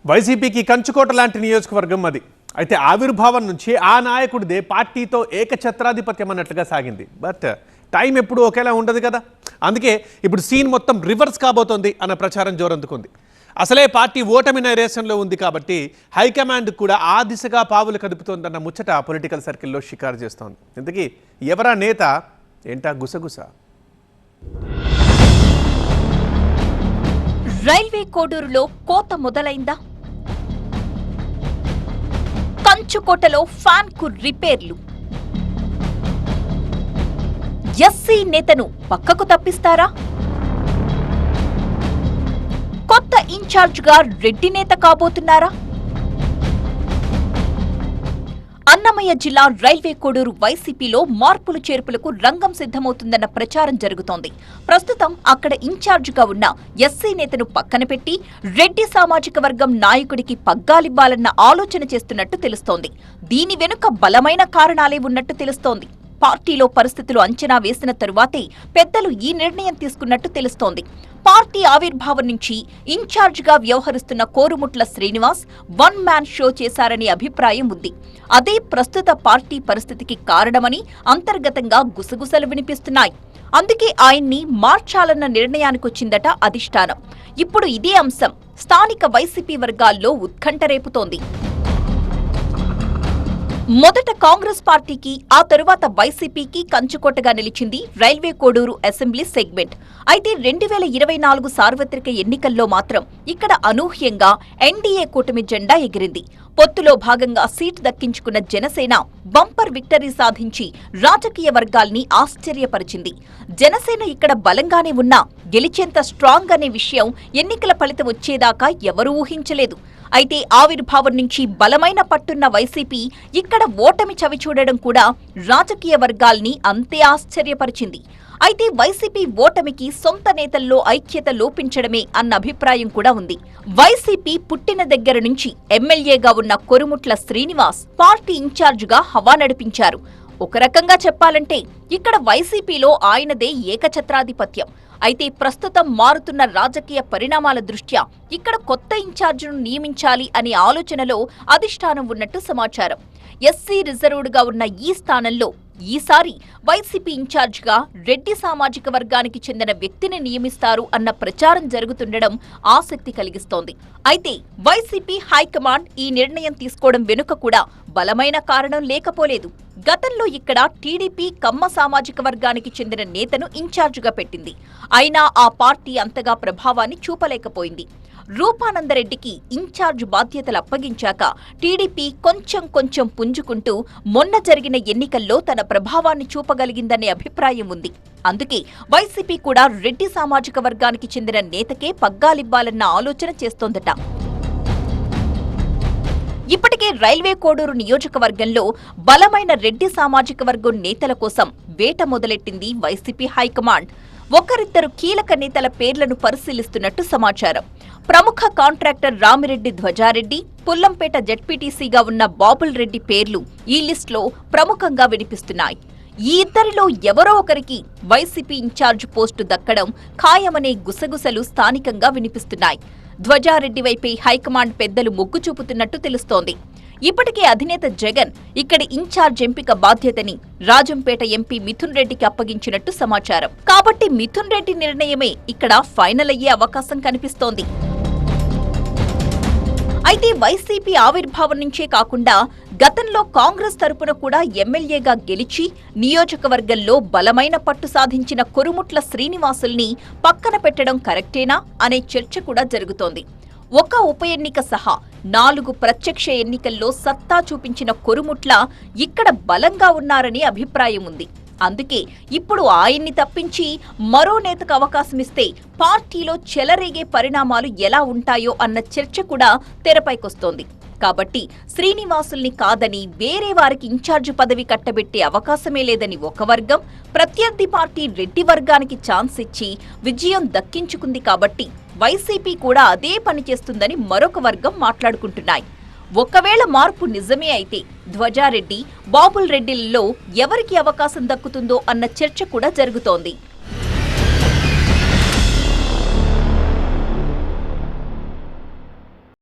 వైసీపీకి కంచుకోట లాంటి నియోజకవర్గం అది. అయితే ఆవిర్భావం నుంచి ఆ నాయకుడిదే పార్టీతో ఏకఛత్రాధిపత్యం అన్నట్లుగా సాగింది. బట్ టైం ఎప్పుడు ఒకేలా ఉండదు కదా. అందుకే ఇప్పుడు సీన్ మొత్తం రివర్స్ కాబోతోంది అన్న ప్రచారం జోరందుకుంది. అసలే పార్టీ ఓటమి నైరేషన్లో ఉంది కాబట్టి హైకమాండ్ కూడా ఆ దిశగా పావులు కదుపుతోందన్న ముచ్చట పొలిటికల్ సర్కిల్లో షికారు చేస్తోంది. ఇంతకీ ఎవరా నేత, ఏంటా గుసగుస? రైల్వే కోడూరులో కోత మొదలైందా? కంచుకోటలో ఫ్యాన్ కు రిపేర్లు. ఎస్సీ నేతను పక్కకు తప్పిస్తారా? కొత్త ఇన్ఛార్జ్ గా రెడ్డి నేత కాబోతున్నారా? అన్నమయ్య జిల్లా రైల్వే కోడూరు వైసీపీలో మార్పులు చేర్పులకు రంగం సిద్ధమవుతుందన్న ప్రచారం జరుగుతోంది. ప్రస్తుతం అక్కడ ఇన్ఛార్జిగా ఉన్న ఎస్సీ నేతను పక్కన పెట్టి రెడ్డి సామాజిక వర్గం నాయకుడికి పగ్గాలివ్వాలన్న ఆలోచన చేస్తున్నట్టు తెలుస్తోంది. దీని వెనుక బలమైన కారణాలే ఉన్నట్టు తెలుస్తోంది. పార్టీలో పరిస్థితులు అంచనా వేసిన తరువాతే పెద్దలు ఈ నిర్ణయం తీసుకున్నట్టు తెలుస్తోంది. పార్టీ ఆవిర్భావం నుంచి ఇన్ఛార్జిగా వ్యవహరిస్తున్న Korumutla Srinivas one man show చేశారనే అభిప్రాయం ఉంది. అదే ప్రస్తుత పార్టీ పరిస్థితికి కారణమని అంతర్గతంగా గుసగుసలు వినిపిస్తున్నాయి. అందుకే ఆయన్ని మార్చాలన్న నిర్ణయానికొచ్చిందట అధిష్టానం. ఇప్పుడు ఇదే అంశం స్థానిక వైసీపీ వర్గాల్లో ఉత్కంఠ రేపుతోంది. మొదట కాంగ్రెస్ పార్టీకి, ఆ తరువాత వైసీపీకి కంచుకోటగా నిలిచింది రైల్వే కోడూరు అసెంబ్లీ సెగ్మెంట్. అయితే 2024 సార్వత్రిక ఎన్నికల్లో మాత్రం ఇక్కడ అనూహ్యంగా ఎన్డీఏ కూటమి జెండా ఎగిరింది. పొత్తులో భాగంగా సీటు దక్కించుకున్న జనసేన బంపర్ విక్టరీ సాధించి రాజకీయ వర్గాల్ని ఆశ్చర్యపరిచింది. జనసేన ఇక్కడ బలంగానే ఉన్నా గెలిచేంత స్ట్రాంగ్ అనే విషయం ఎన్నికల ఫలితం వచ్చేదాకా ఎవరూ ఊహించలేదు. అయితే ఆవిర్భావం నుంచి బలమైన పట్టున్న వైసీపీ ఇక్కడ ఓటమి చవిచూడడం కూడా రాజకీయ వర్గాల్ని అంతే ఆశ్చర్యపరిచింది. అయితే వైసీపీ ఓటమికి సొంత నేతల్లో ఐక్యత లోపించడమే అన్న అభిప్రాయం కూడా ఉంది. వైసీపీ పుట్టిన దగ్గర నుంచి ఎమ్మెల్యేగా ఉన్న కొరుముట్ల శ్రీనివాస్ పార్టీ ఇన్ఛార్జిగా హవా నడిపించారు. ఒక రకంగా చెప్పాలంటే ఇక్కడ వైసీపీలో ఆయనదే ఏకఛత్రాధిపత్యం. అయితే ప్రస్తుతం మారుతున్న రాజకీయ పరిణామాల దృష్ట్యా ఇక్కడ కొత్త ఇన్ఛార్జిను నియమించాలి అనే ఆలోచనలో అధిష్టానం ఉన్నట్టు సమాచారం. ఎస్సీ రిజర్వ్డ్గా ఉన్న ఈ స్థానంలో ఈసారి వైసీపీ ఇన్ఛార్జిగా రెడ్డి సామాజిక వర్గానికి చెందిన వ్యక్తిని నియమిస్తారు అన్న ప్రచారం జరుగుతుండడం ఆసక్తి కలిగిస్తోంది. అయితే వైసీపీ హైకమాండ్ ఈ నిర్ణయం తీసుకోవడం వెనుక కూడా బలమైన కారణం లేకపోలేదు. గతంలో ఇక్కడ టీడీపీ కమ్మ సామాజిక వర్గానికి చెందిన నేతను ఇన్ఛార్జిగా పెట్టింది. అయినా ఆ పార్టీ అంతగా ప్రభావాన్ని చూపలేకపోయింది. రూపానందరెడ్డికి ఇన్ఛార్జ్ బాధ్యతలు అప్పగించాక టీడీపీ కొంచెం పుంజుకుంటూ మొన్న జరిగిన ఎన్నికల్లో తన ప్రభావాన్ని చూపగలిగిందనే అభిప్రాయం ఉంది. అందుకే వైసీపీ కూడా రెడ్డి సామాజిక వర్గానికి చెందిన నేతకే పగ్గాలివ్వాలన్న ఆలోచన చేస్తోందట. ఇప్పటికే రైల్వే కోడూరు నియోజకవర్గంలో బలమైన రెడ్డి సామాజిక వర్గం నేతల కోసం వేట మొదలెట్టింది వైసీపీ హైకమాండ్. ఒకరిద్దరు కీలక నేతల పేర్లను పరిశీలిస్తున్నట్టు సమాచారం. ప్రముఖ కాంట్రాక్టర్ రామిరెడ్డి ధ్వజారెడ్డి, పుల్లంపేట జెడ్పీటీసీగా ఉన్న బాబుల్ రెడ్డి పేర్లు ఈ లిస్టులో ప్రముఖంగా వినిపిస్తున్నాయి. ఈ ఇద్దరిలో ఎవరో ఒకరికి వైసీపీ ఇన్ఛార్జ్ పోస్టు దక్కడం ఖాయమనే గుసగుసలు స్థానికంగా వినిపిస్తున్నాయి. ధ్వజారెడ్డి వైపే హైకమాండ్ పెద్దలు మొగ్గు చూపుతున్నట్టు తెలుస్తోంది. ఇప్పటికే అధినేత జగన్ ఇక్కడి ఇన్ఛార్జ్ ఎంపిక బాధ్యతని రాజంపేట ఎంపీ మిథున్ రెడ్డికి అప్పగించినట్టు సమాచారం. కాబట్టి మిథున్ రెడ్డి నిర్ణయమే ఇక్కడ ఫైనల్ అయ్యే అవకాశం కనిపిస్తోంది. అయితే వైసీపీ ఆవిర్భావం నుంచే కాకుండా గతంలో కాంగ్రెస్ తరపున కూడా ఎమ్మెల్యేగా గెలిచి నియోజకవర్గంలో బలమైన పట్టు సాధించిన కొరుముట్ల శ్రీనివాసుల్ని పక్కన పెట్టడం కరెక్టేనా అనే చర్చ కూడా జరుగుతోంది. ఒక ఉప ఎన్నిక సహా 4 ప్రత్యక్ష ఎన్నికల్లో సత్తా చూపించిన కొరుముట్ల ఇక్కడ బలంగా ఉన్నారని అభిప్రాయం ఉంది. అందుకే ఇప్పుడు ఆయన్ని తప్పించి మరో నేతకు అవకాశమిస్తే పార్టీలో చెలరేగే పరిణామాలు ఎలా ఉంటాయో అన్న చర్చ కూడా తెరపైకొస్తోంది. కాబట్టి శ్రీనివాసుల్ని కాదని వేరే వారికి ఇన్ఛార్జ్ పదవి కట్టబెట్టే అవకాశమే లేదని ఒక వర్గం, ప్రత్యర్థి పార్టీ రెడ్డి వర్గానికి ఛాన్స్ ఇచ్చి విజయం దక్కించుకుంది కాబట్టి వైసీపీ కూడా అదే పని చేస్తుందని మరొక వర్గం మాట్లాడుకుంటున్నాయి. ఒకవేళ మార్పు నిజమే అయితే ధ్వజారెడ్డి, బాబుల్ రెడ్డిల్లో ఎవరికి అవకాశం దక్కుతుందో అన్న చర్చ కూడా జరుగుతోంది.